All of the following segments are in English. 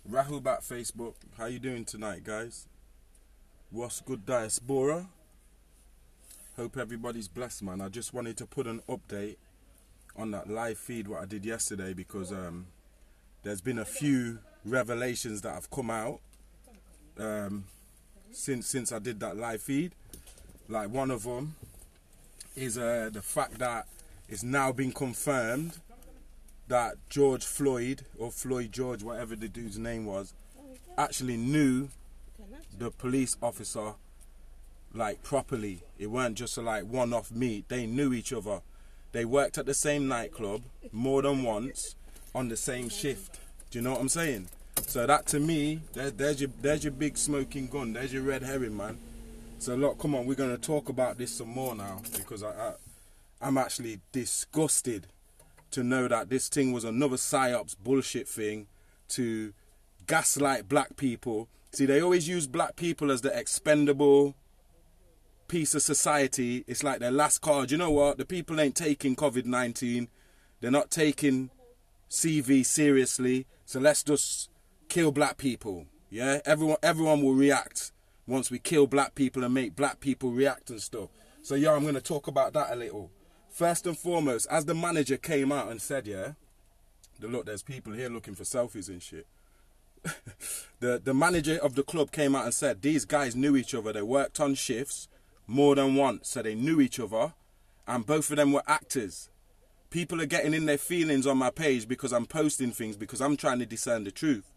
Rahul back Facebook. How you doing tonight, guys? What's good, diaspora? Hope everybody's blessed, man. I just wanted to put an update on that live feed what I did yesterday because there's been a few revelations that have come out since I did that live feed. Like one of them is the fact that it's now been confirmed that George Floyd, or Floyd George, whatever the dude's name was, actually knew the police officer like properly. It weren't just a like one-off meet. They knew each other. They worked at the same nightclub more than once on the same shift. Do you know what I'm saying? So that to me, there's your big smoking gun. There's your red herring, man. So look, come on, we're gonna talk about this some more now because I'm actually disgusted to know that this thing was another psyops bullshit thing to gaslight black people. See, they always use black people as the expendable piece of society. It's like their last card. You know what? The people ain't taking COVID-19. They're not taking CV seriously. So let's just kill black people. Yeah? Everyone will react once we kill black people and make black people react and stuff. So yeah, I'm going to talk about that a little. First and foremost, as the manager came out and said, yeah, look, there's people here looking for selfies and shit. The manager of the club came out and said these guys knew each other. They worked on shifts more than once, so they knew each other, and both of them were actors. People are getting in their feelings on my page because I'm posting things because I'm trying to discern the truth.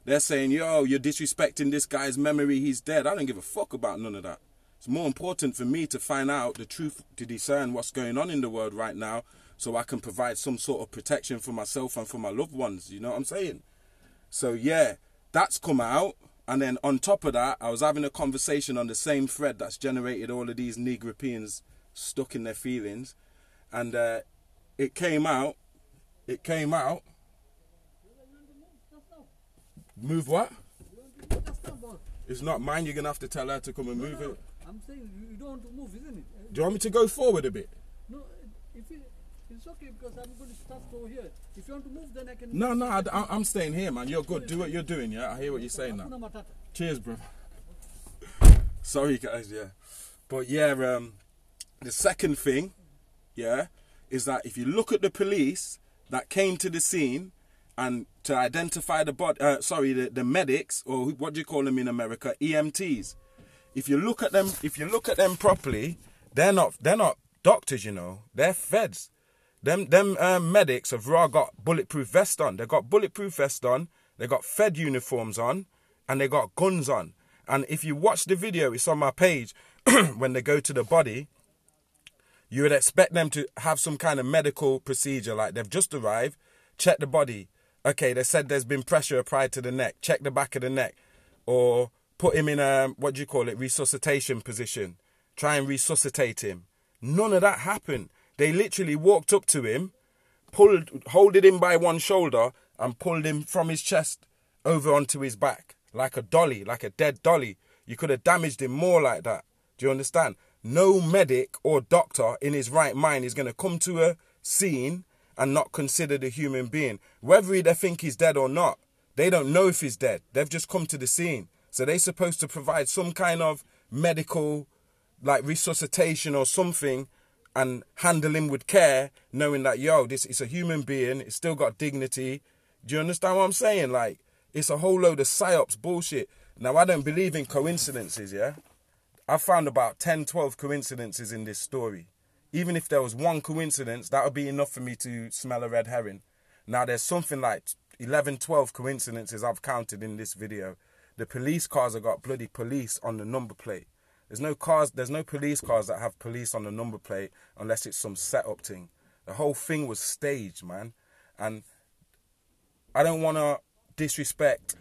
They're saying, yo, you're disrespecting this guy's memory, he's dead. I don't give a fuck about none of that. It's more important for me to find out the truth, to discern what's going on in the world right now so I can provide some sort of protection for myself and for my loved ones. You know what I'm saying? So, yeah, that's come out. And then on top of that, I was having a conversation on the same thread that's generated all of these Negropeans stuck in their feelings. And it came out. Move what? It's not mine. You're going to have to tell her to come and move it. I'm saying you don't want to move, isn't it? Do you want me to go forward a bit? No, it's okay because I'm going to start over here. If you want to move, then I can... No, I'm staying here, man. You're good. Do what you're doing, yeah? I hear what you're saying now. Cheers, bro. Sorry, guys, yeah. But, yeah, the second thing, yeah, is that if you look at the police that came to the scene and to identify the medics, or what do you call them in America? EMTs. If you look at them properly, they're not doctors, you know. They're feds. Them medics have raw got bulletproof vests on. They got bulletproof vests on. They got fed uniforms on, and they got guns on. And if you watch the video, it's on my page. When they go to the body, you would expect them to have some kind of medical procedure, like they've just arrived, check the body. Okay, they said there's been pressure applied to the neck. Check the back of the neck, or put him in a, what do you call it, resuscitation position. Try and resuscitate him. None of that happened. They literally walked up to him, holded him by one shoulder and pulled him from his chest over onto his back. Like a dolly, like a dead dolly. You could have damaged him more like that. Do you understand? No medic or doctor in his right mind is going to come to a scene and not consider the human being. Whether they think he's dead or not, they don't know if he's dead. They've just come to the scene. So they're supposed to provide some kind of medical, like resuscitation or something, and handle him with care, knowing that, yo, this is a human being. It's still got dignity. Do you understand what I'm saying? Like, it's a whole load of psyops bullshit. Now, I don't believe in coincidences, yeah? I found about 10, 12 coincidences in this story. Even if there was one coincidence, that would be enough for me to smell a red herring. Now, there's something like 11, 12 coincidences I've counted in this video. The police cars have got bloody police on the number plate. There's no police cars that have police on the number plate unless it's some setup thing. The whole thing was staged, man. And I don't want to disrespect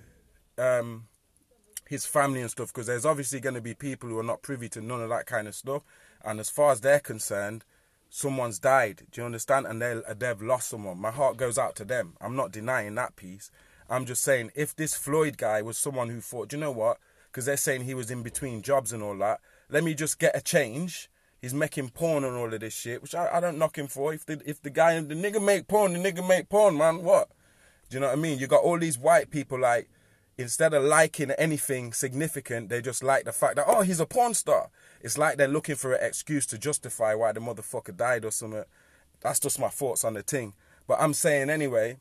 his family and stuff, because there's obviously going to be people who are not privy to none of that kind of stuff. And as far as they're concerned, someone's died. Do you understand? And they've lost someone. My heart goes out to them. I'm not denying that piece. I'm just saying, if this Floyd guy was someone who thought, do you know what? Because they're saying he was in between jobs and all that. Let me just get a change. He's making porn and all of this shit, which I don't knock him for. If the nigga make porn, the nigga make porn, man. What? Do you know what I mean? You got all these white people like, instead of liking anything significant, they just like the fact that, oh, he's a porn star. It's like they're looking for an excuse to justify why the motherfucker died or something. That's just my thoughts on the thing. But I'm saying anyway,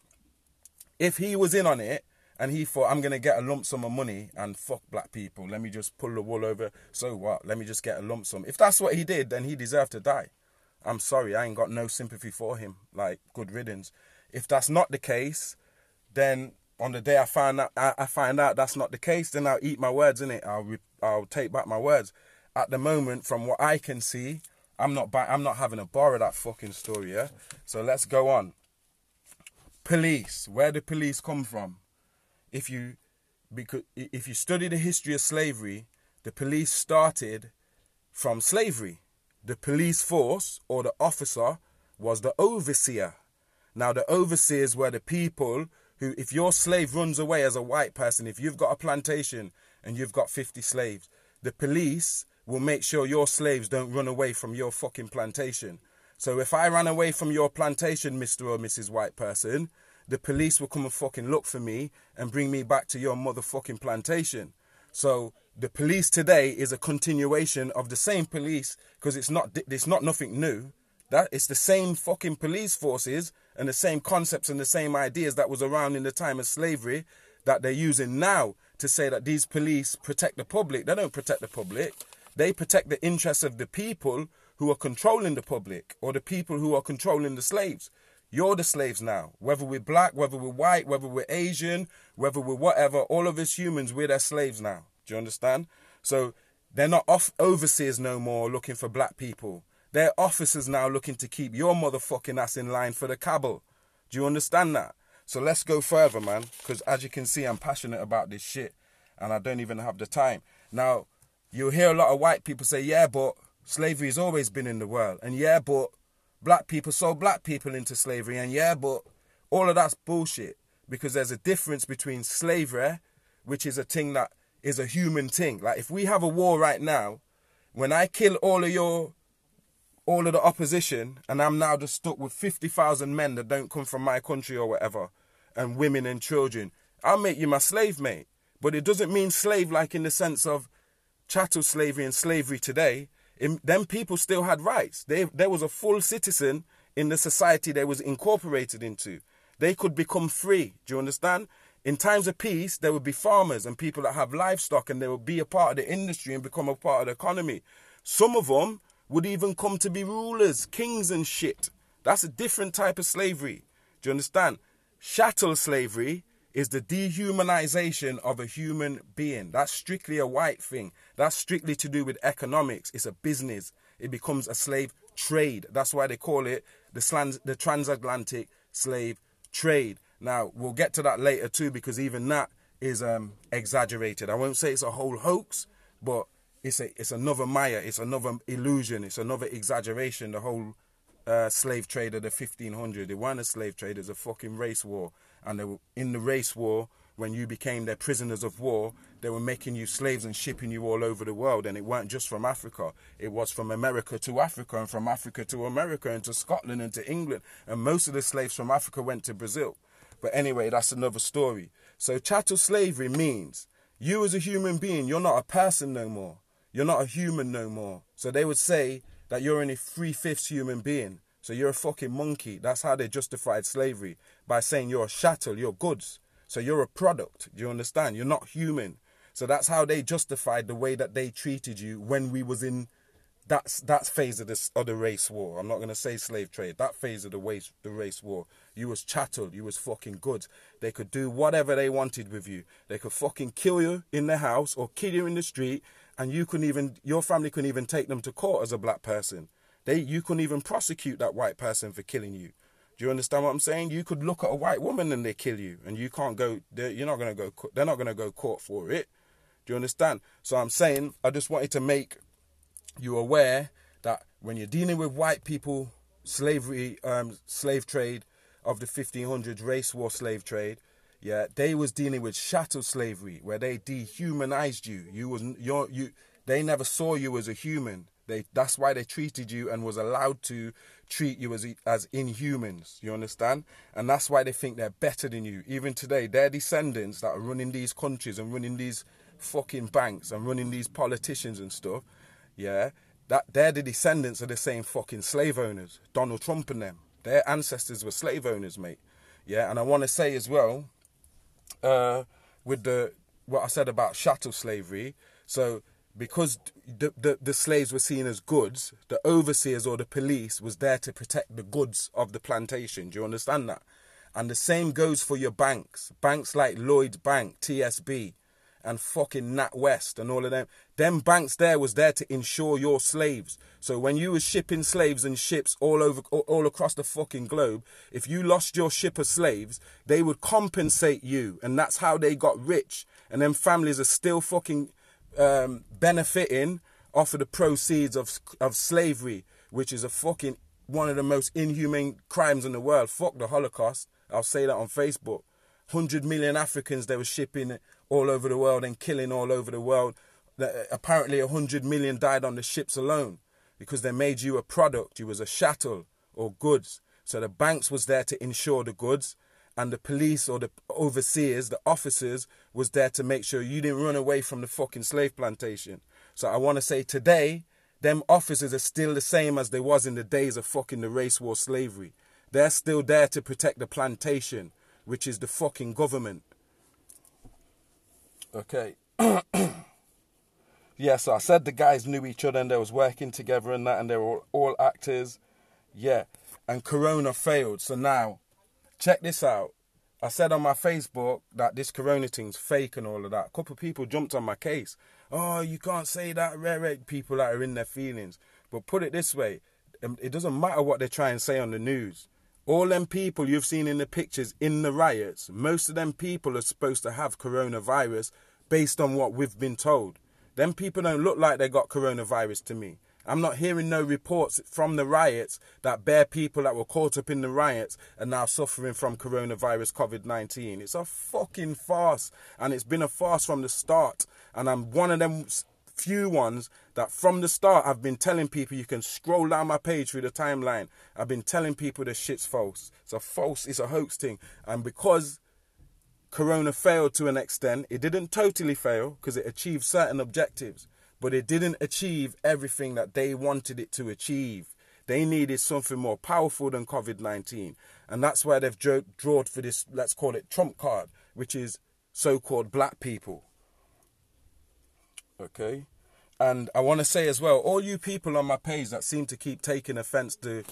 if he was in on it and he thought, I'm going to get a lump sum of money and fuck black people, let me just pull the wool over, so what? Let me just get a lump sum. If that's what he did, then he deserved to die. I'm sorry, I ain't got no sympathy for him. Like, good riddance. If that's not the case, then on the day I find out that's not the case, then I'll eat my words, innit? I'll take back my words. At the moment, from what I can see, I'm not having a bar of that fucking story, yeah? So let's go on. Police. Where do police come from? If you study the history of slavery, the police started from slavery. The police force, or the officer, was the overseer. Now, the overseers were the people who, if your slave runs away as a white person, if you've got a plantation and you've got 50 slaves, the police will make sure your slaves don't run away from your fucking plantation. So if I ran away from your plantation, Mr. or Mrs. White person, the police will come and fucking look for me and bring me back to your motherfucking plantation. So the police today is a continuation of the same police, because it's not nothing new. That it's the same fucking police forces and the same concepts and the same ideas that was around in the time of slavery that they're using now to say that these police protect the public. They don't protect the public. They protect the interests of the people who are controlling the public, or the people who are controlling the slaves. You're the slaves now. Whether we're black, whether we're white, whether we're Asian, whether we're whatever, all of us humans, we're their slaves now. Do you understand? So they're not overseers no more looking for black people. They're officers now looking to keep your motherfucking ass in line for the cabal. Do you understand that? So let's go further, man. Because as you can see, I'm passionate about this shit. And I don't even have the time. Now, you'll hear a lot of white people say, yeah, but slavery has always been in the world. And yeah, but black people sold black people into slavery. And yeah, but all of that's bullshit. Because there's a difference between slavery, which is a thing that is a human thing. Like, if we have a war right now, when I kill all of the opposition, and I'm now just stuck with 50,000 men that don't come from my country or whatever, and women and children, I'll make you my slave, mate. But it doesn't mean slave like in the sense of chattel slavery and slavery today. Them people still had rights. There was a full citizen in the society they was incorporated into. They could become free. Do you understand? In times of peace, there would be farmers and people that have livestock, and they would be a part of the industry and become a part of the economy. Some of them would even come to be rulers, kings and shit. That's a different type of slavery. Do you understand? Chattel slavery is the dehumanization of a human being. That's strictly a white thing. That's strictly to do with economics. It's a business. It becomes a slave trade. That's why they call it the transatlantic slave trade. Now, we'll get to that later too, because even that is exaggerated. I won't say it's a whole hoax, but it's another Maya, it's another illusion, it's another exaggeration. The whole slave trade of the 1500s, it weren't a slave trade, it's a fucking race war. And they were in the race war, when you became their prisoners of war, they were making you slaves and shipping you all over the world. And it weren't just from Africa, it was from America to Africa, and from Africa to America, and to Scotland and to England. And most of the slaves from Africa went to Brazil. But anyway, that's another story. So chattel slavery means you as a human being, you're not a person no more. You're not a human no more. So they would say that you're only 3/5 human being. So you're a fucking monkey. That's how they justified slavery, by saying you're a chattel, you're goods. So you're a product. Do you understand? You're not human. So that's how they justified the way that they treated you when we was in that phase of the race war. I'm not going to say slave trade. That phase of the race war. You was chattel. You was fucking goods. They could do whatever they wanted with you. They could fucking kill you in the house or kill you in the street, and your family couldn't even take them to court as a black person. You couldn't even prosecute that white person for killing you. Do you understand what I'm saying? You could look at a white woman and they kill you, and you can't go. They're not going to go court for it. Do you understand? So I'm saying, I just wanted to make you aware that when you're dealing with white people, slave trade of the 1500s, race war slave trade, yeah, they was dealing with chattel slavery, where they dehumanized you. They never saw you as a human. That's why they treated you and was allowed to treat you as inhumans. You understand? And that's why they think they're better than you. Even today, their descendants that are running these countries and running these fucking banks and running these politicians and stuff, yeah, that they're the descendants of the same fucking slave owners. Donald Trump and them. Their ancestors were slave owners, mate. Yeah, and I want to say as well, with what I said about chattel slavery, so because the slaves were seen as goods, the overseers or the police was there to protect the goods of the plantation. Do you understand that? And the same goes for your banks. Banks like Lloyds Bank, TSB, and fucking NatWest and all of them. Them banks there was there to insure your slaves. So when you were shipping slaves and ships all across the fucking globe, if you lost your ship of slaves, they would compensate you. And that's how they got rich. And them families are still fucking benefiting off of the proceeds of slavery, which is a fucking one of the most inhumane crimes in the world. Fuck the Holocaust. I'll say that on Facebook. 100 million Africans they were shipping all over the world and killing all over the world. Apparently 100 million died on the ships alone because they made you a product. You was a chattel or goods. So the banks was there to insure the goods, and the police or the overseers, the officers, was there to make sure you didn't run away from the fucking slave plantation. So I want to say today, them officers are still the same as they was in the days of fucking the race war slavery. They're still there to protect the plantation, which is the fucking government. Okay. Yeah, so I said the guys knew each other and they was working together and that, and they were all actors. Yeah. And Corona failed. So now, check this out. I said on my Facebook that this Corona thing's fake and all of that. A couple of people jumped on my case. Oh, you can't say that, rare people that are in their feelings. But put it this way, it doesn't matter what they try and say on the news. All them people you've seen in the pictures in the riots, most of them people are supposed to have coronavirus based on what we've been told. Them people don't look like they got coronavirus to me. I'm not hearing no reports from the riots that bare people that were caught up in the riots are now suffering from coronavirus COVID-19. It's a fucking farce, and it's been a farce from the start. And I'm one of them few ones that from the start I've been telling people, you can scroll down my page through the timeline. I've been telling people the shit's false. It's a hoax thing. And because Corona failed to an extent, it didn't totally fail because it achieved certain objectives. But it didn't achieve everything that they wanted it to achieve. They needed something more powerful than COVID-19. And that's why they've drawn for this, let's call it Trump card, which is so-called black people. Okay? And I want to say as well, all you people on my page that seem to keep taking offense to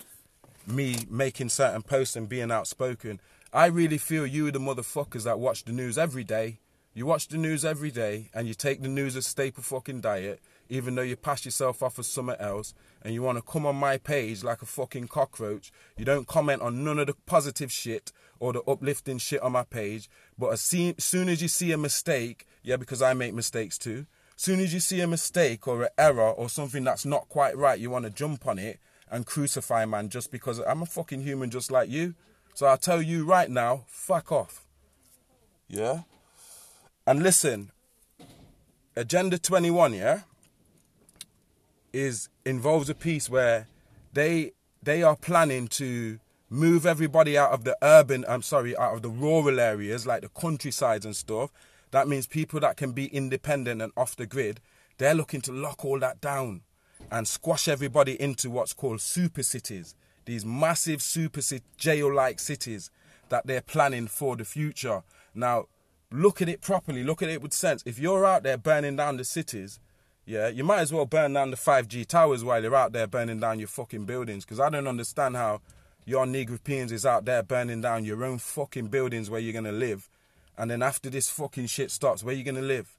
me making certain posts and being outspoken, I really feel you are the motherfuckers that watch the news every day. You watch the news every day and you take the news as staple fucking diet, even though you pass yourself off as something else, and you want to come on my page like a fucking cockroach. You don't comment on none of the positive shit or the uplifting shit on my page, but as soon as you see a mistake, yeah, because I make mistakes too, soon as you see a mistake or an error or something that's not quite right, you want to jump on it and crucify man just because I'm a fucking human just like you. So I'll tell you right now, fuck off. Yeah? And listen, Agenda 21, yeah, involves a piece where they are planning to move everybody out of the out of the rural areas, like the countrysides and stuff. That means people that can be independent and off the grid, they're looking to lock all that down and squash everybody into what's called super cities. These massive super jail-like cities that they're planning for the future. Now, look at it properly. Look at it with sense. If you're out there burning down the cities, yeah, you might as well burn down the 5G towers while you're out there burning down your fucking buildings. Because I don't understand how your Negropeans is out there burning down your own fucking buildings where you're going to live. And then after this fucking shit stops, where are you going to live?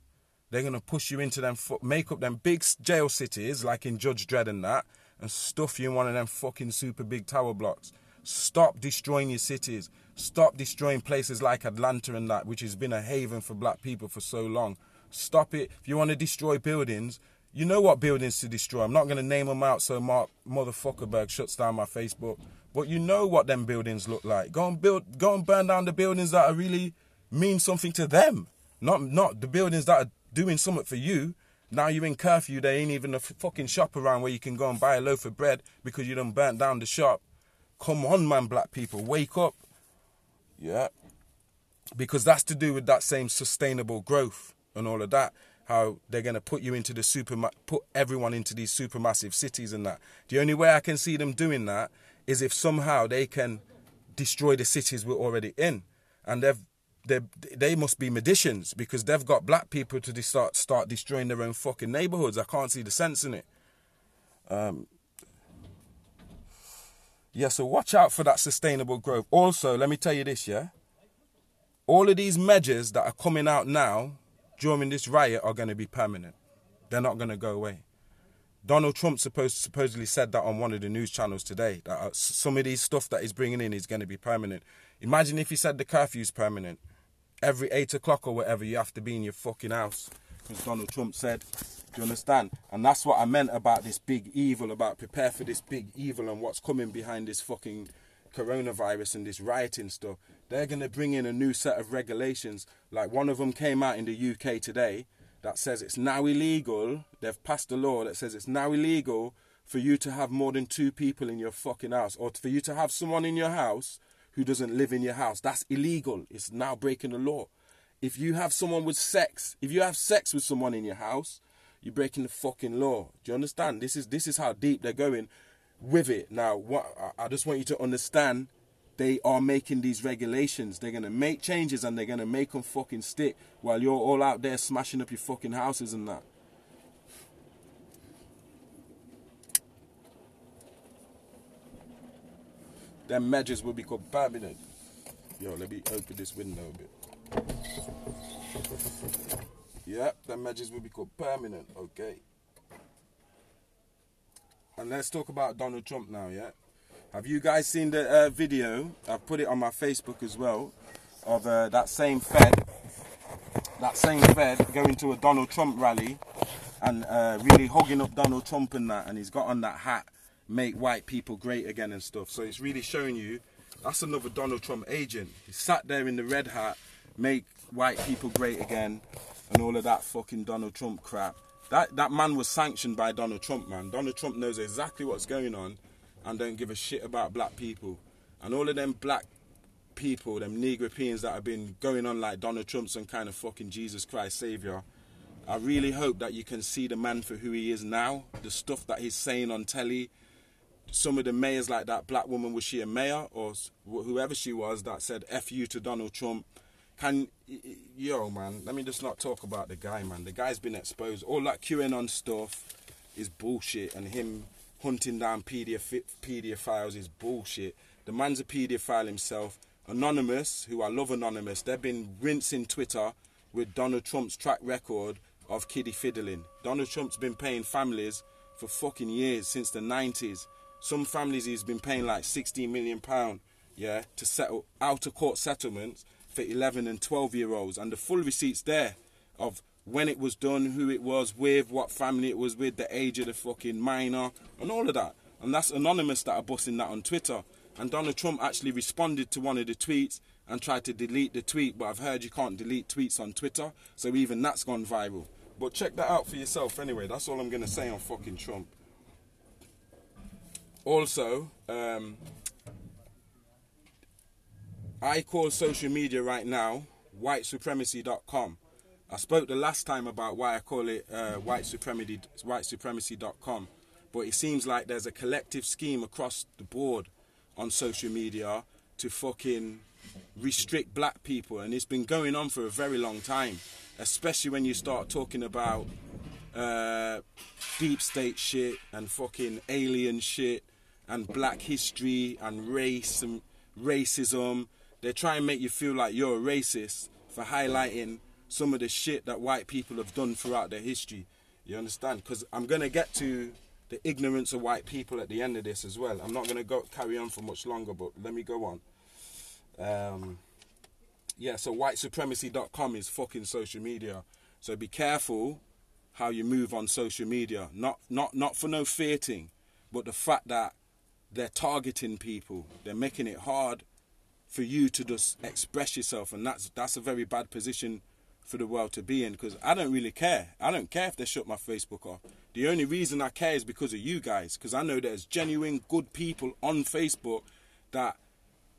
They're going to push you into them, make up them big jail cities, like in Judge Dredd and that, and stuff you in one of them fucking super big tower blocks. Stop destroying your cities. Stop destroying places like Atlanta and that, which has been a haven for black people for so long. Stop it. If you want to destroy buildings, you know what buildings to destroy. I'm not going to name them out so Mark Motherfuckerberg shuts down my Facebook. But you know what them buildings look like. Go and burn down the buildings that are really mean something to them. Not the buildings that are doing something for you. Now you're in curfew, there ain't even a fucking shop around where you can go and buy a loaf of bread because you done burnt down the shop. Come on, man, black people, wake up. Yeah. Because that's to do with that same sustainable growth and all of that. How they're going to put you into the put everyone into these supermassive cities and that. The only way I can see them doing that is if somehow they can destroy the cities we're already in. And they must be magicians because they've got black people to start destroying their own fucking neighborhoods. I can't see the sense in it. Yeah, so watch out for that sustainable growth. Also, let me tell you this, yeah? All of these measures that are coming out now during this riot are going to be permanent. They're not going to go away. Donald Trump supposedly said that on one of the news channels today, that some of these stuff that he's bringing in is going to be permanent. Imagine if he said the curfew's permanent. Every 8 o'clock or whatever, you have to be in your fucking house. Because Donald Trump said, do you understand? And that's what I meant about this big evil, about prepare for this big evil and what's coming behind this fucking coronavirus and this rioting stuff. They're going to bring in a new set of regulations. Like one of them came out in the UK today that says it's now illegal. They've passed a law that says it's now illegal for you to have more than 2 people in your fucking house, or for you to have someone in your house who doesn't live in your house. That's illegal. It's now breaking the law. If you have someone with sex, if you have sex with someone in your house, you're breaking the fucking law. Do you understand? This is how deep they're going with it. Now, what I just want you to understand, they are making these regulations. They're going to make changes and they're going to make them fucking stick while you're all out there smashing up your fucking houses and that. Them measures will become permanent. Yo, let me open this window a bit. Yep, them measures will become permanent, okay. And let's talk about Donald Trump now, yeah? Have you guys seen the video? I've put it on my Facebook as well, of that same Fed going to a Donald Trump rally and really hugging up Donald Trump and that, and he's got on that hat, make white people great again and stuff. So it's really showing you that's another Donald Trump agent. He sat there in the red hat, make white people great again, and all of that fucking Donald Trump crap. That man was sanctioned by Donald Trump, man. Donald Trump knows exactly what's going on and don't give a shit about black people. And all of them black people, them Negropeans that have been going on like Donald Trump's some kind of fucking Jesus Christ Saviour, I really hope that you can see the man for who he is now. The stuff that he's saying on telly. Some of the mayors, like that black woman, was she a mayor or whoever she was, that said F you to Donald Trump. Yo, man, let me just not talk about the guy, man. The guy's been exposed. All that QAnon stuff is bullshit, and him hunting down pedophiles is bullshit. The man's a pedophile himself. Anonymous, who I love Anonymous, they've been rinsing Twitter with Donald Trump's track record of kiddie fiddling. Donald Trump's been paying families for fucking years, since the 90s. Some families he's been paying like £16 million, yeah, to settle out-of-court settlements for 11 and 12-year-olds. And the full receipts there of when it was done, who it was with, what family it was with, the age of the fucking minor, and all of that. And that's Anonymous that are busting that on Twitter. And Donald Trump actually responded to one of the tweets and tried to delete the tweet, but I've heard you can't delete tweets on Twitter, so even that's gone viral. But check that out for yourself anyway. That's all I'm going to say on fucking Trump. Also, I call social media right now whitesupremacy.com. I spoke the last time about why I call it whitesupremacy.com, but it seems like there's a collective scheme across the board on social media to fucking restrict black people, and it's been going on for a very long time, especially when you start talking about deep state shit and fucking alien shit and black history and race and racism. They try and make you feel like you're a racist for highlighting some of the shit that white people have done throughout their history. You understand? Because I'm going to get to the ignorance of white people at the end of this as well. I'm not going to carry on for much longer, but let me go on. Yeah, so whitesupremacy.com is fucking social media. So be careful how you move on social media. Not for no fear thing, but the fact that they're targeting people. They're making it hard for you to just express yourself, and that's a very bad position for the world to be in, because I don't really care. I don't care if they shut my Facebook off. The only reason I care is because of you guys, because I know there's genuine good people on Facebook that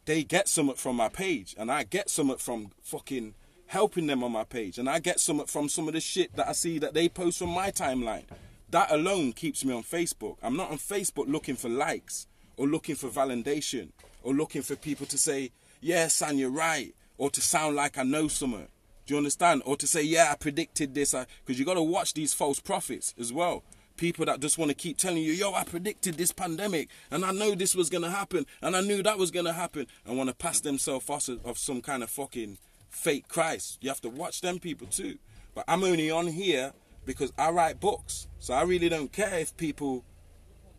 they get something from my page, and I get something from fucking helping them on my page, and I get something from some of the shit that I see that they post on my timeline. That alone keeps me on Facebook. I'm not on Facebook looking for likes or looking for validation or looking for people to say, yeah, son, you're right, or to sound like I know something. Do you understand? Or to say, yeah, I predicted this. Because you got to watch these false prophets as well. People that just want to keep telling you, yo, I predicted this pandemic, and I know this was going to happen, and I knew that was going to happen, and want to pass themselves off of some kind of fucking fake Christ. You have to watch them people too. But I'm only on here because I write books. So I really don't care if people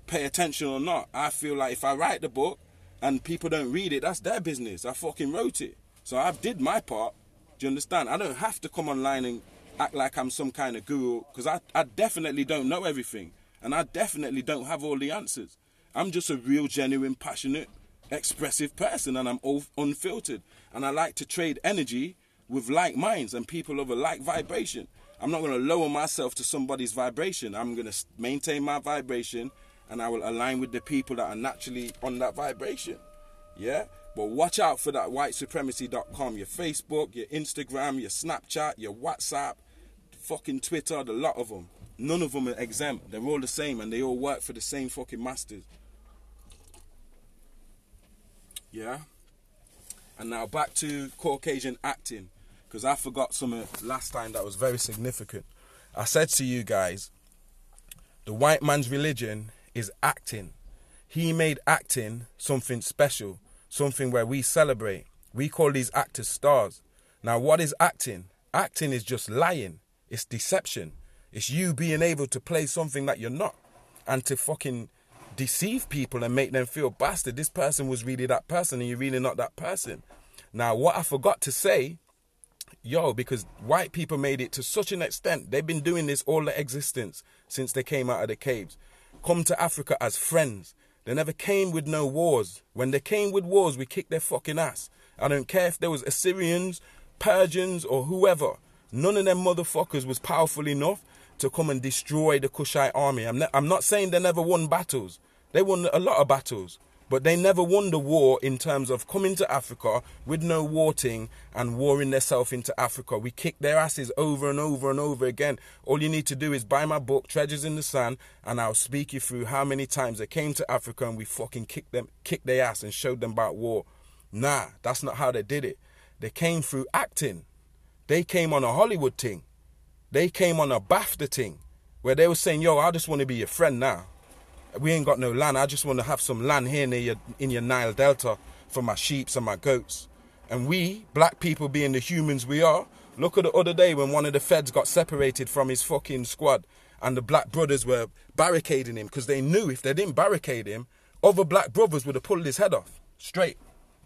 pay attention or not. I feel like if I write the book and people don't read it, that's their business. I fucking wrote it. So I did my part. Do you understand? I don't have to come online and act like I'm some kind of guru, because I definitely don't know everything. And I definitely don't have all the answers. I'm just a real, genuine, passionate, expressive person, and I'm unfiltered. And I like to trade energy with like minds and people of a like vibration. I'm not going to lower myself to somebody's vibration. I'm going to maintain my vibration, and I will align with the people that are naturally on that vibration. Yeah? But watch out for that whitesupremacy.com, your Facebook, your Instagram, your Snapchat, your WhatsApp, fucking Twitter, the lot of them. None of them are exempt. They're all the same, and they all work for the same fucking masters. Yeah? And now back to Caucasian acting, because I forgot something last time that was very significant. I said to you guys, the white man's religion is acting. He made acting something special, something where we celebrate. We call these actors stars. Now, what is acting? Acting is just lying. It's deception. It's you being able to play something that you're not, and to fucking deceive people and make them feel, bastard, this person was really that person and you're really not that person. Now, what I forgot to say, because white people made it to such an extent, they've been doing this all their existence since they came out of the caves. Come to Africa as friends. They never came with no wars. When they came with wars, we kicked their fucking ass. I don't care if there was Assyrians, Persians, or whoever. None of them motherfuckers was powerful enough to come and destroy the Kushite army. I'm not saying they never won battles. They won a lot of battles. But they never won the war in terms of coming to Africa with no war thing and warring themselves into Africa. We kicked their asses over and over and over again. All you need to do is buy my book, Treasures in the Sand, and I'll speak you through how many times they came to Africa and we fucking kicked their ass and showed them about war. Nah, that's not how they did it. They came through acting. They came on a Hollywood thing. They came on a BAFTA thing where they were saying, yo, I just want to be your friend now. We ain't got no land. I just want to have some land here in your Nile Delta for my sheep and my goats. And we, black people being the humans we are, look at the other day when one of the feds got separated from his fucking squad and the black brothers were barricading him because they knew if they didn't barricade him, other black brothers would have pulled his head off. Straight.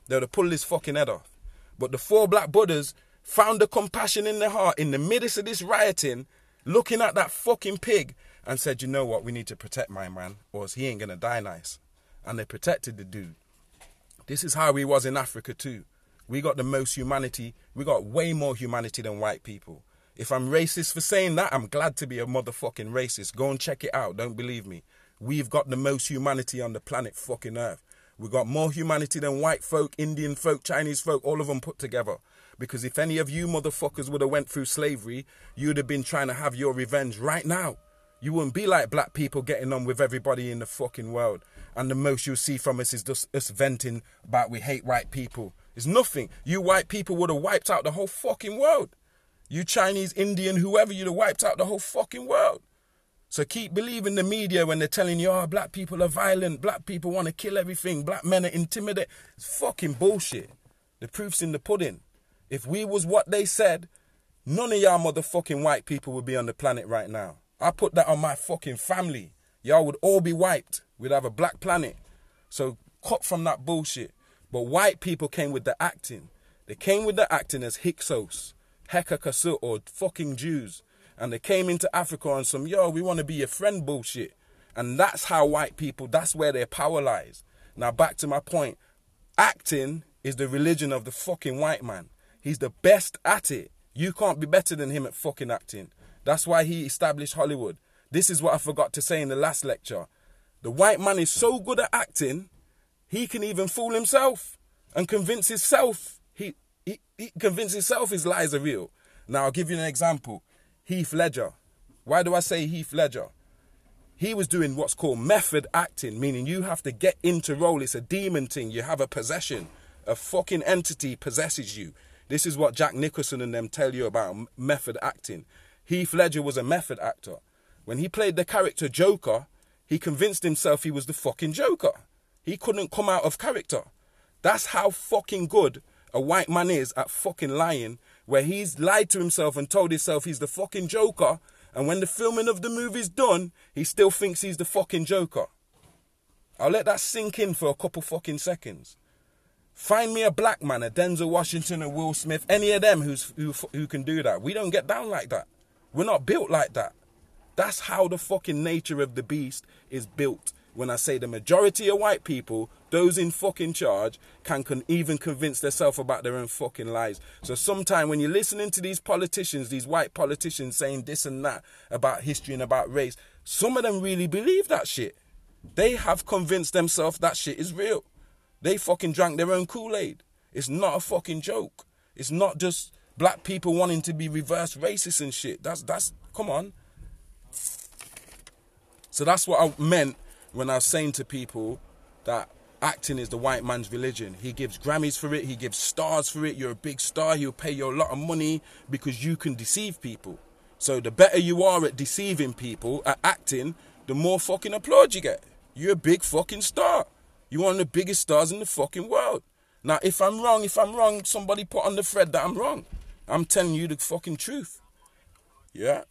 They would have pulled his fucking head off. But the 4 black brothers found the compassion in their heart in the midst of this rioting, looking at that fucking pig, and said, you know what, we need to protect my man, or else he ain't going to die nice. And they protected the dude. This is how we was in Africa too. We got the most humanity. We got way more humanity than white people. If I'm racist for saying that, I'm glad to be a motherfucking racist. Go and check it out. Don't believe me. We've got the most humanity on the planet fucking Earth. We got more humanity than white folk, Indian folk, Chinese folk, all of them put together. Because if any of you motherfuckers would have went through slavery, you'd have been trying to have your revenge right now. You wouldn't be like black people getting on with everybody in the fucking world. And the most you'll see from us is just us venting about we hate white people. It's nothing. You white people would have wiped out the whole fucking world. You Chinese, Indian, whoever, you'd have wiped out the whole fucking world. So keep believing the media when they're telling you, oh, black people are violent, black people want to kill everything, black men are intimidated. It's fucking bullshit. The proof's in the pudding. If we was what they said, none of y'all motherfucking white people would be on the planet right now. I put that on my fucking family. Y'all would all be wiped. We'd have a black planet. So cut from that bullshit. But white people came with the acting. They came with the acting as Hyksos, Hekakasut, or fucking Jews. And they came into Africa on some, yo, we want to be your friend bullshit. And that's how white people, that's where their power lies. Now back to my point. Acting is the religion of the fucking white man. He's the best at it. You can't be better than him at fucking acting. That's why he established Hollywood. This is what I forgot to say in the last lecture. The white man is so good at acting, he can even fool himself and convince himself. He convinces himself his lies are real. Now, I'll give you an example. Heath Ledger. Why do I say Heath Ledger? He was doing what's called method acting, meaning you have to get into role. It's a demon thing. You have a possession. A fucking entity possesses you. This is what Jack Nicholson and them tell you about method acting. Heath Ledger was a method actor. When he played the character Joker, he convinced himself he was the fucking Joker. He couldn't come out of character. That's how fucking good a white man is at fucking lying, where he's lied to himself and told himself he's the fucking Joker, and when the filming of the movie's done, he still thinks he's the fucking Joker. I'll let that sink in for a couple fucking seconds. Find me a black man, a Denzel Washington, a Will Smith, any of them who can do that. We don't get down like that. We're not built like that. That's how the fucking nature of the beast is built. When I say the majority of white people, those in fucking charge, can even convince themselves about their own fucking lies. So sometime when you're listening to these politicians, these white politicians saying this and that about history and about race, some of them really believe that shit. They have convinced themselves that shit is real. They fucking drank their own Kool-Aid. It's not a fucking joke. It's not just black people wanting to be reverse racist and shit. That's come on. So that's what I meant when I was saying to people that acting is the white man's religion. He gives Grammys for it. He gives stars for it. You're a big star. He'll pay you a lot of money because you can deceive people. So the better you are at deceiving people, at acting, the more fucking applaud you get. You're a big fucking star. You're one of the biggest stars in the fucking world. Now, if I'm wrong, somebody put on the thread that I'm wrong. I'm telling you the fucking truth. Yeah.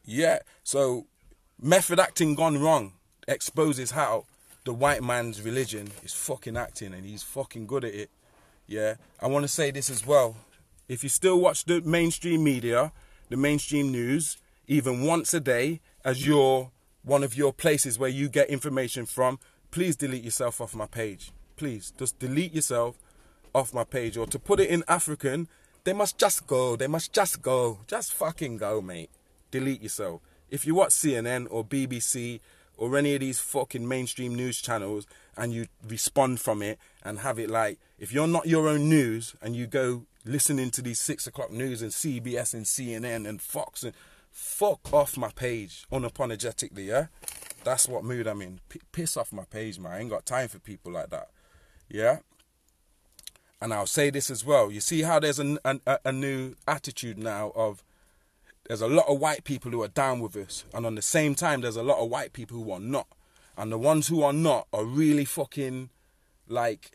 Yeah. So method acting gone wrong exposes how the white man's religion is fucking acting, and he's fucking good at it. Yeah. I want to say this as well. If you still watch the mainstream media, the mainstream news, even once a day as one of your places where you get information from, please delete yourself off my page. Please, just delete yourself off my page. Or to put it in African, they must just go. They must just go. Just fucking go, mate. Delete yourself. If you watch CNN or BBC or any of these fucking mainstream news channels and you respond from it and have it like, if you're not your own news and you go listening to these 6 o'clock news and CBS and CNN and Fox, and fuck off my page unapologetically, yeah? That's what mood I'm in. Piss off my page, man. I ain't got time for people like that. Yeah? And I'll say this as well. You see how there's a new attitude now of, there's a lot of white people who are down with us. And on the same time, there's a lot of white people who are not. And the ones who are not are really fucking, like,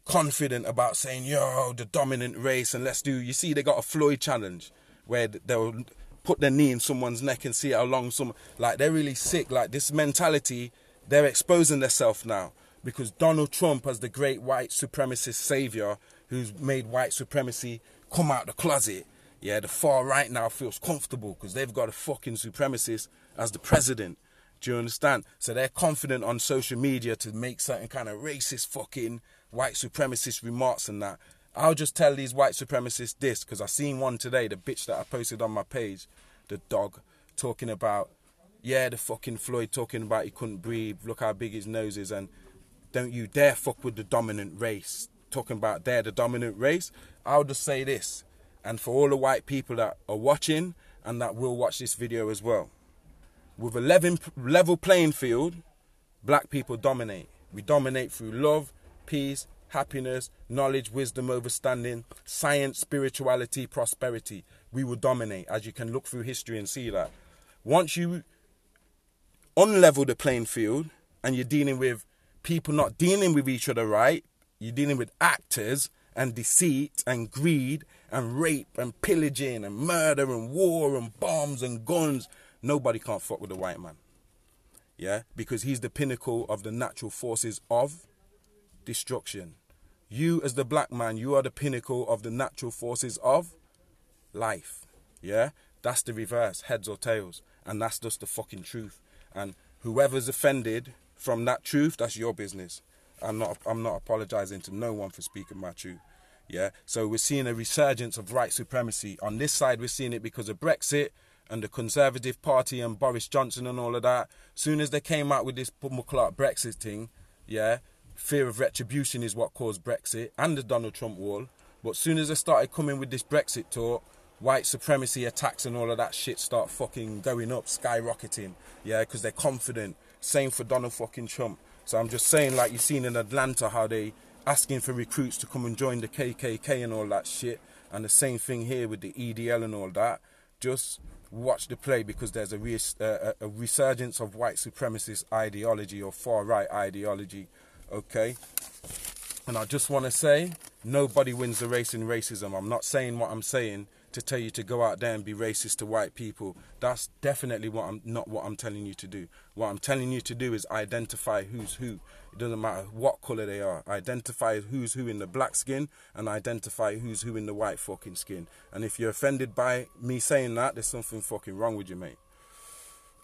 confident about saying, yo, the dominant race, and let's do... You see, they got a Floyd challenge where they'll put their knee in someone's neck and see how long some... Like, they're really sick. Like, this mentality, they're exposing themselves now. Because Donald Trump, as the great white supremacist savior who's made white supremacy come out the closet, yeah, the far right now feels comfortable because they've got a fucking supremacist as the president. Do you understand? So they're confident on social media to make certain kind of racist fucking white supremacist remarks and that. I'll just tell these white supremacists this, because I seen one today, the bitch that I posted on my page, the dog, talking about, yeah, the fucking Floyd talking about he couldn't breathe, look how big his nose is, and don't you dare fuck with the dominant race. Talking about they're the dominant race. I'll just say this, and for all the white people that are watching and that will watch this video as well. With a level playing field, black people dominate. We dominate through love, peace, happiness, knowledge, wisdom, understanding, science, spirituality, prosperity. We will dominate, as you can look through history and see that. Once you unlevel the playing field and you're dealing with people not dealing with each other right, you're dealing with actors and deceit and greed and rape and pillaging and murder and war and bombs and guns, nobody can't fuck with the white man. Yeah? Because he's the pinnacle of the natural forces of destruction. You as the black man, you are the pinnacle of the natural forces of life. Yeah? That's the reverse, heads or tails. And that's just the fucking truth. And whoever's offended from that truth, that's your business. I'm not apologizing to no one for speaking my truth. Yeah, so we're seeing a resurgence of white supremacy. On this side, we're seeing it because of Brexit and the Conservative Party and Boris Johnson and all of that. Soon as they came out with this Clark Brexit thing, yeah, fear of retribution is what caused Brexit and the Donald Trump wall. But soon as they started coming with this Brexit talk, white supremacy attacks and all of that shit start fucking going up, skyrocketing, yeah, because they're confident. Same for Donald fucking Trump. So I'm just saying, like you've seen in Atlanta, how they asking for recruits to come and join the KKK and all that shit, and the same thing here with the EDL and all that. Just watch the play, because there's a resurgence of white supremacist ideology or far-right ideology, okay? And I just want to say, nobody wins the race in racism. I'm not saying what I'm saying to tell you to go out there and be racist to white people. That's definitely not what I'm telling you to do. What I'm telling you to do is identify who's who. It doesn't matter what colour they are. Identify who's who in the black skin and identify who's who in the white fucking skin. And if you're offended by me saying that, there's something fucking wrong with you, mate.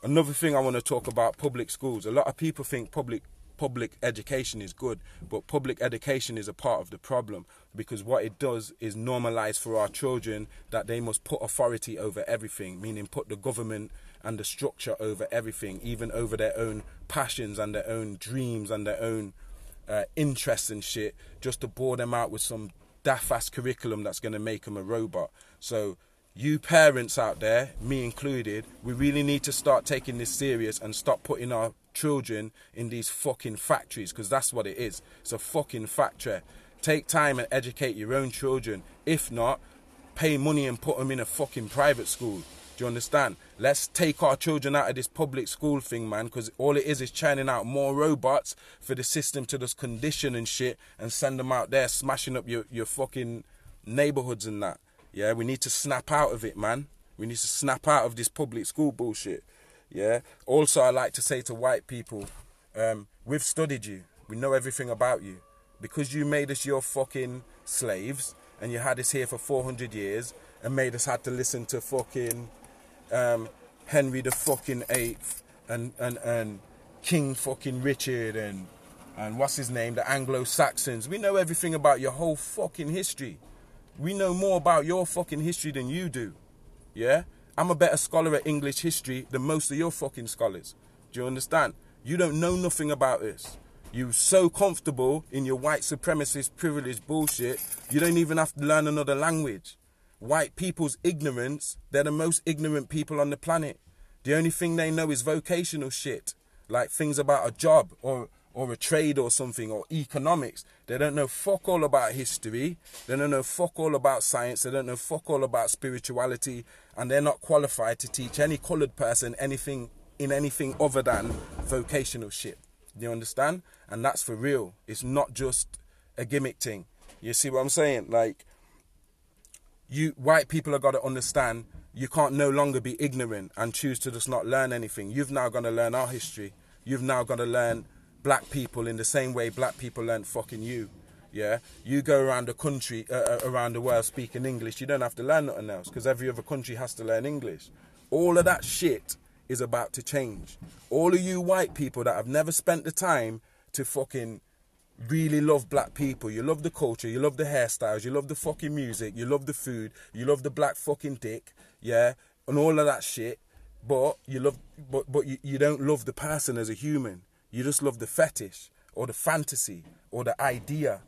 Another thing I want to talk about, public schools. A lot of people think public education is good, but public education is a part of the problem, because what it does is normalize for our children that they must put authority over everything, meaning put the government and the structure over everything, even over their own passions and their own dreams and their own interests and shit, just to bore them out with some daft-ass curriculum that's going to make them a robot. So you parents out there, me included, we really need to start taking this serious and stop putting our children in these fucking factories, because that's what it is. It's a fucking factory. Take time and educate your own children. If not, pay money and put them in a fucking private school. Do you understand? Let's take our children out of this public school thing, man, because all it is churning out more robots for the system to just condition and shit and send them out there smashing up your fucking neighborhoods and that. Yeah, we need to snap out of it, man. We need to snap out of this public school bullshit. Yeah. Also, I like to say to white people, we've studied you. We know everything about you. Because you made us your fucking slaves and you had us here for 400 years and made us had to listen to fucking Henry the fucking Eighth and King fucking Richard and what's his name, the Anglo-Saxons. We know everything about your whole fucking history. We know more about your fucking history than you do. Yeah? I'm a better scholar at English history than most of your fucking scholars. Do you understand? You don't know nothing about this. You're so comfortable in your white supremacist privilege bullshit, you don't even have to learn another language. White people's ignorance, they're the most ignorant people on the planet. The only thing they know is vocational shit, like things about a job or a trade or something, or economics. They don't know fuck all about history. They don't know fuck all about science. They don't know fuck all about spirituality. And they're not qualified to teach any coloured person anything other than vocational shit. Do you understand? And that's for real. It's not just a gimmick thing. You see what I'm saying? Like, you white people have got to understand you can't no longer be ignorant and choose to just not learn anything. You've now got to learn our history. You've now got to learn black people in the same way black people learned fucking you. Yeah, you go around the country, around the world speaking English. You don't have to learn nothing else, because every other country has to learn English. All of that shit is about to change. All of you white people that have never spent the time to fucking really love black people. You love the culture, you love the hairstyles, you love the fucking music, you love the food, you love the black fucking dick, yeah, and all of that shit. But you don't love the person as a human. You just love the fetish or the fantasy or the idea.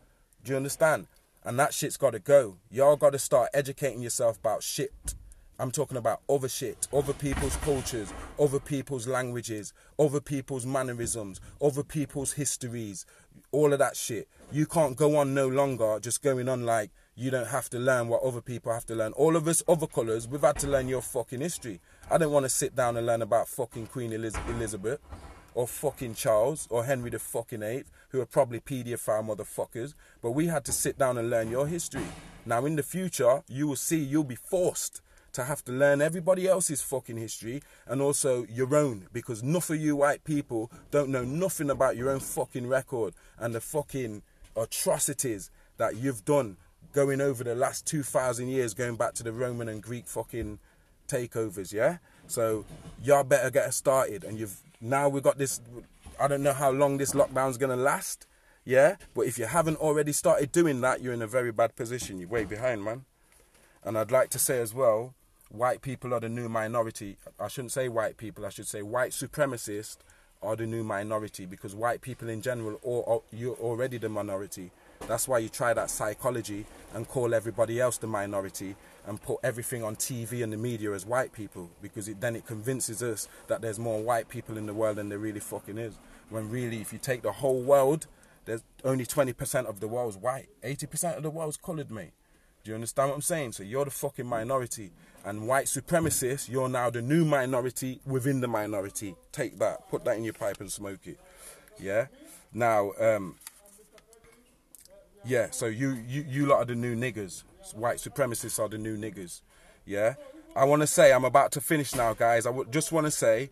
Do you understand? And that shit's got to go. Y'all got to start educating yourself about shit. I'm talking about other shit, other people's cultures, other people's languages, other people's mannerisms, other people's histories, all of that shit. You can't go on no longer just going on like you don't have to learn what other people have to learn. All of us other colours, we've had to learn your fucking history. I don't want to sit down and learn about fucking Queen Elizabeth or fucking Charles or Henry the fucking Eighth, who are probably paedophile motherfuckers, but we had to sit down and learn your history. Now in the future, you will see you'll be forced to have to learn everybody else's fucking history and also your own, because enough of you white people don't know nothing about your own fucking record and the fucking atrocities that you've done going over the last 2,000 years, going back to the Roman and Greek fucking takeovers, yeah? So y'all better get us started. And now we've got this, I don't know how long this lockdown's gonna last, Yeah? But if you haven't already started doing that, you're in a very bad position. You're way behind, man. And I'd like to say as well, white people are the new minority. I shouldn't say white people, I should say white supremacists are the new minority, because white people in general, you're already the minority. That's why you try that psychology and call everybody else the minority and put everything on TV and the media as white people, because then it convinces us that there's more white people in the world than there really fucking is. When really, if you take the whole world, there's only 20% of the world's white. 80% of the world's coloured, mate. Do you understand what I'm saying? So you're the fucking minority. And white supremacists, you're now the new minority within the minority. Take that. Put that in your pipe and smoke it. Yeah? Now, yeah, so you lot are the new niggers. White supremacists are the new niggers. Yeah? I want to say, I'm about to finish now, guys. Just want to say,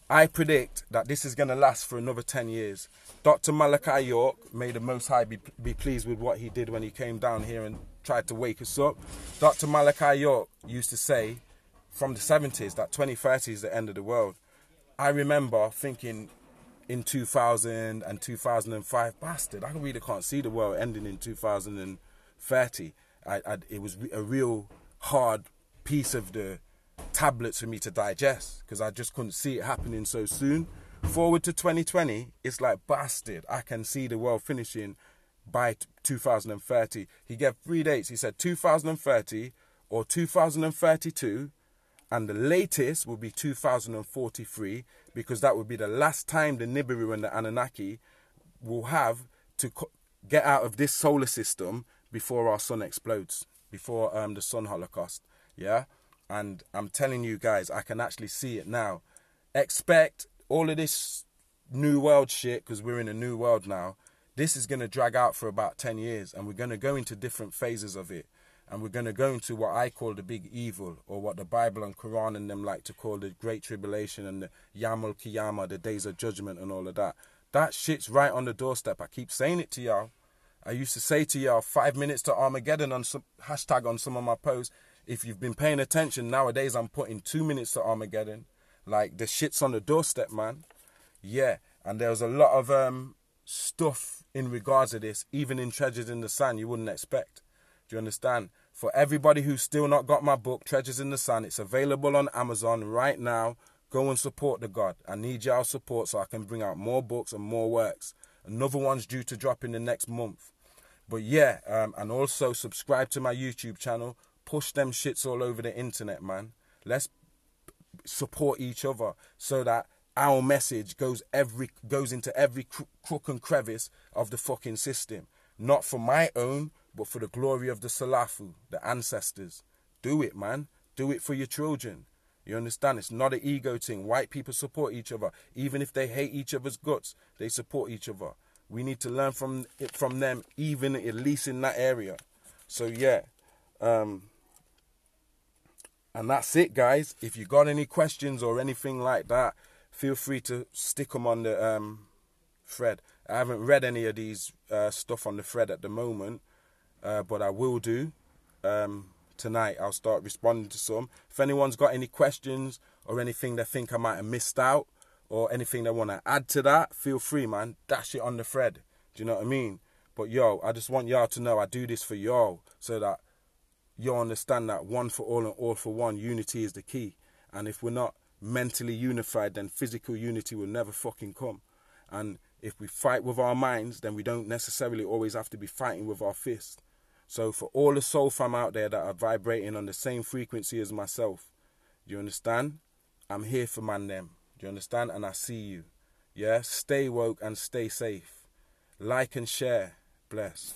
I predict that this is going to last for another 10 years. Dr. Malachi York, may the Most High be pleased with what he did when he came down here and tried to wake us up. Dr. Malachi York used to say from the 70s that 2030 is the end of the world. I remember thinking in 2000 and 2005, bastard, I really can't see the world ending in 2030. It was a real hard piece of the tablets for me to digest, because I just couldn't see it happening so soon. Forward to 2020, it's like, bastard, I can see the world finishing by 2030. He gave 3 dates. He said 2030 or 2032, and the latest will be 2043, because that would be the last time the Nibiru and the Anunnaki will have to get out of this solar system before our sun explodes, before the sun holocaust. Yeah? And I'm telling you guys, I can actually see it now. Expect all of this new world shit, because we're in a new world now. This is going to drag out for about 10 years, and we're going to go into different phases of it. And we're going to go into what I call the big evil, or what the Bible and Quran and them like to call the Great Tribulation and the Yamul Kiyama, the days of judgment and all of that. That shit's right on the doorstep. I keep saying it to y'all. I used to say to y'all 5 minutes to Armageddon on some hashtag on some of my posts. If you've been paying attention, nowadays I'm putting 2 minutes to Armageddon. Like, the shit's on the doorstep, man. Yeah, and there was a lot of stuff in regards to this, even in Treasures in the Sand, you wouldn't expect. Do you understand? For everybody who's still not got my book, Treasures in the Sand, it's available on Amazon right now. Go and support the God. I need y'all support so I can bring out more books and more works. Another one's due to drop in the next month. But yeah, and also subscribe to my YouTube channel. Push them shits all over the internet, man. Let's support each other so that our message goes into every crook and crevice of the fucking system. Not for my own, but for the glory of the Salafu, the ancestors. Do it, man. Do it for your children. You understand? It's not an ego thing. White people support each other. Even if they hate each other's guts, they support each other. We need to learn from them, even at least in that area. So yeah. And that's it, guys. If you got any questions or anything like that, feel free to stick them on the thread. I haven't read any of these stuff on the thread at the moment, but I will do tonight. I'll start responding to some. If anyone's got any questions or anything they think I might have missed out, or anything they want to add to that, feel free, man. Dash it on the thread. Do you know what I mean? But yo, I just want y'all to know I do this for y'all, so that you'll understand that one for all and all for one, unity is the key. And if we're not mentally unified, then physical unity will never fucking come. And if we fight with our minds, then we don't necessarily always have to be fighting with our fists. So for all the soul fam out there that are vibrating on the same frequency as myself, do you understand? I'm here for man them. Do you understand? And I see you. Yeah? Stay woke and stay safe. Like and share. Bless.